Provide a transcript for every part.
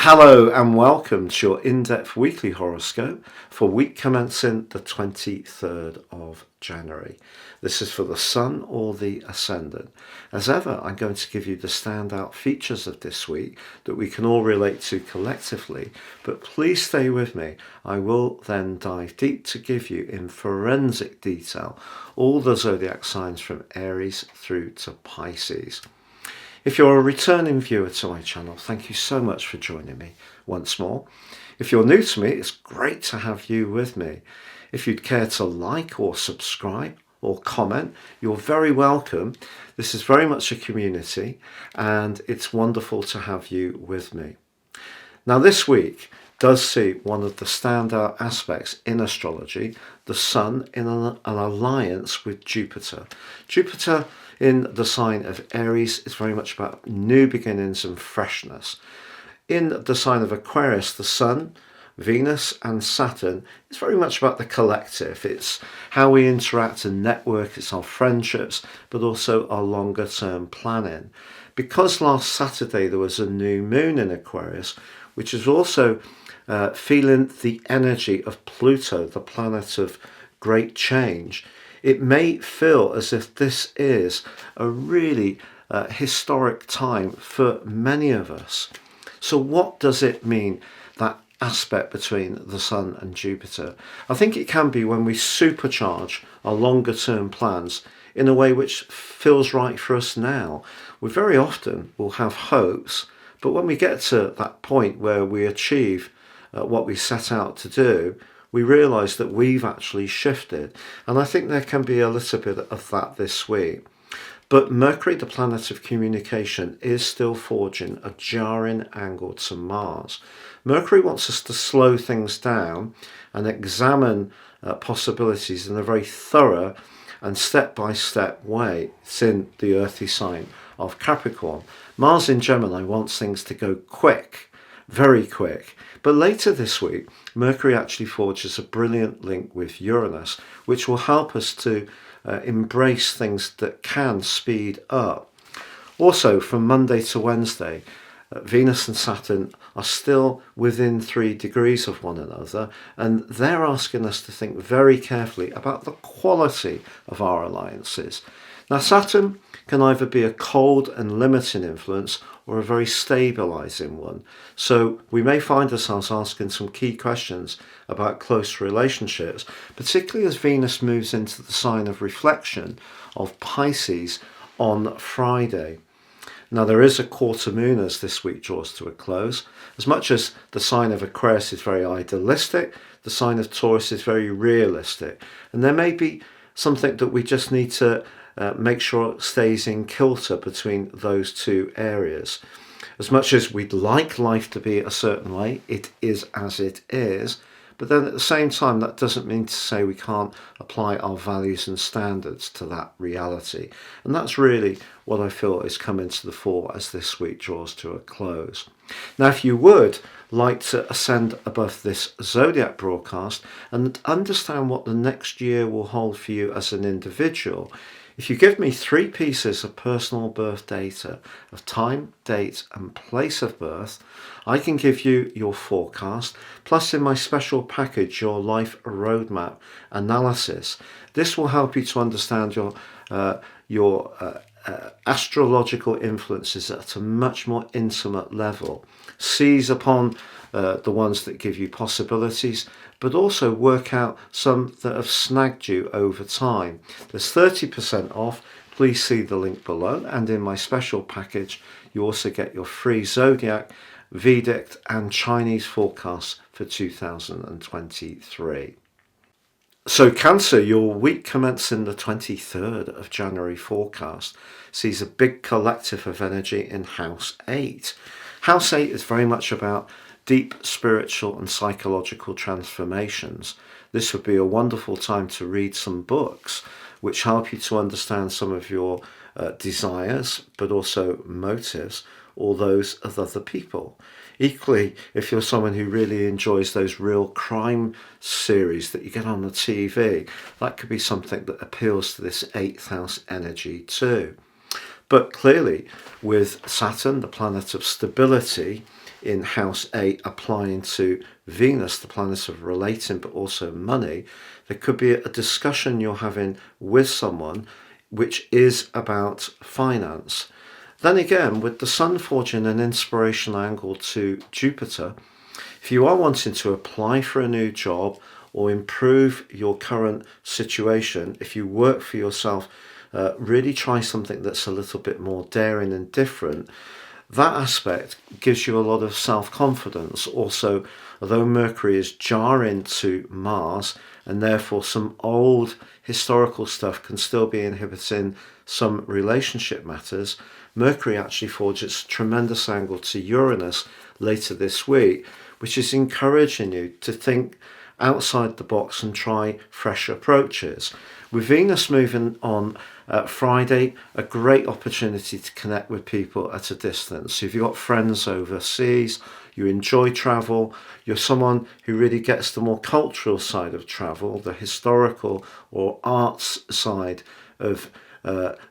Hello and welcome to your in-depth weekly horoscope for week commencing the 23rd of January. This is for the Sun or the Ascendant. As ever, I'm going to give you the standout features of this week that we can all relate to collectively, but please stay with me. I will then dive deep to give you in forensic detail all the zodiac signs from Aries through to Pisces. If you're a returning viewer to my channel, thank you so much for joining me once more. If you're new to me, it's great to have you with me. If you'd care to like or subscribe or comment, you're very welcome. This is very much a community and it's wonderful to have you with me. Now this week does see one of the standout aspects in astrology, the Sun in an alliance with Jupiter. Jupiter in the sign of Aries is very much about new beginnings and freshness. In the sign of Aquarius, the Sun, Venus and Saturn is very much about the collective. It's how we interact and network, it's our friendships, but also our longer term planning. Because last Saturday there was a new moon in Aquarius, which is also feeling the energy of Pluto, the planet of great change, it may feel as if this is a really historic time for many of us. So what does it mean, that aspect between the Sun and Jupiter? I think it can be when we supercharge our longer term plans in a way which feels right for us now. We very often will have hopes, but when we get to that point where we achieve what we set out to do, we realise that we've actually shifted. And I think there can be a little bit of that this week. But Mercury, the planet of communication, is still forging a jarring angle to Mars. Mercury wants us to slow things down and examine possibilities in a very thorough and step-by-step way. It's in the earthy sign of Capricorn. Mars in Gemini wants things to go quick, very quick. But later this week, Mercury actually forges a brilliant link with Uranus, which will help us to embrace things that can speed up. Also, from Monday to Wednesday, Venus and Saturn are still within 3 degrees of one another, and they're asking us to think very carefully about the quality of our alliances. Now, Saturn can either be a cold and limiting influence or a very stabilising one. So we may find ourselves asking some key questions about close relationships, particularly as Venus moves into the sign of reflection of Pisces on Friday. Now there is a quarter moon as this week draws to a close. As much as the sign of Aquarius is very idealistic, the sign of Taurus is very realistic. And there may be something that we just need to make sure it stays in kilter between those two areas. As much as we'd like life to be a certain way, it is as it is. But then at the same time, that doesn't mean to say we can't apply our values and standards to that reality. And that's really what I feel is coming to the fore as this week draws to a close. Now, if you would like to ascend above this zodiac broadcast and understand what the next year will hold for you as an individual, if you give me 3 pieces of personal birth data of time, date and place of birth, I can give you your forecast, plus in my special package, your life roadmap analysis. This will help you to understand your astrological influences at a much more intimate level. Seize upon the ones that give you possibilities, but also work out some that have snagged you over time. There's 30% off. Please see the link below. And in my special package, you also get your free Zodiac, Vedic and Chinese forecasts for 2023. So Cancer, your week commencing the 23rd of January forecast sees a big collective of energy in House 8. House 8 is very much about deep spiritual and psychological transformations. This would be a wonderful time to read some books which help you to understand some of your desires, but also motives, or those of other people. Equally, if you're someone who really enjoys those real crime series that you get on the TV, that could be something that appeals to this 8th house energy too. But clearly, with Saturn, the planet of stability, in house 8 applying to Venus, the planet of relating, but also money, there could be a discussion you're having with someone which is about finance. Then again, with the Sun forging an inspirational angle to Jupiter, if you are wanting to apply for a new job or improve your current situation, if you work for yourself, really try something that's a little bit more daring and different. That aspect gives you a lot of self-confidence. Also, although Mercury is jarring to Mars, and therefore some old historical stuff can still be inhibiting some relationship matters, Mercury actually forges a tremendous angle to Uranus later this week, which is encouraging you to think outside the box and try fresh approaches. With Venus moving on Friday, a great opportunity to connect with people at a distance. So if you've got friends overseas, you enjoy travel, you're someone who really gets the more cultural side of travel, the historical or arts side of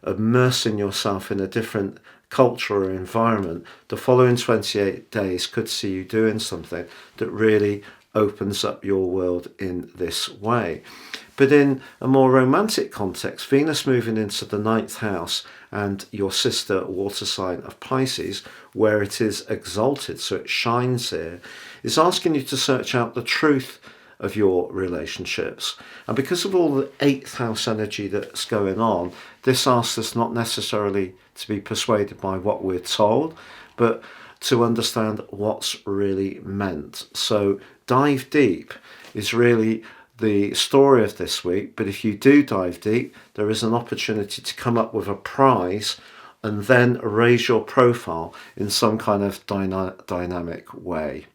immersing yourself in a different culture or environment, the following 28 days could see you doing something that really opens up your world in this way. But in a more romantic context, Venus moving into the 9th house and your sister water sign of Pisces, where it is exalted, so it shines here, is asking you to search out the truth of your relationships. And because of all the 8th house energy that's going on, this asks us not necessarily to be persuaded by what we're told, but to understand what's really meant. So dive deep is really the story of this week, but if you do dive deep, there is an opportunity to come up with a prize and then raise your profile in some kind of dynamic way.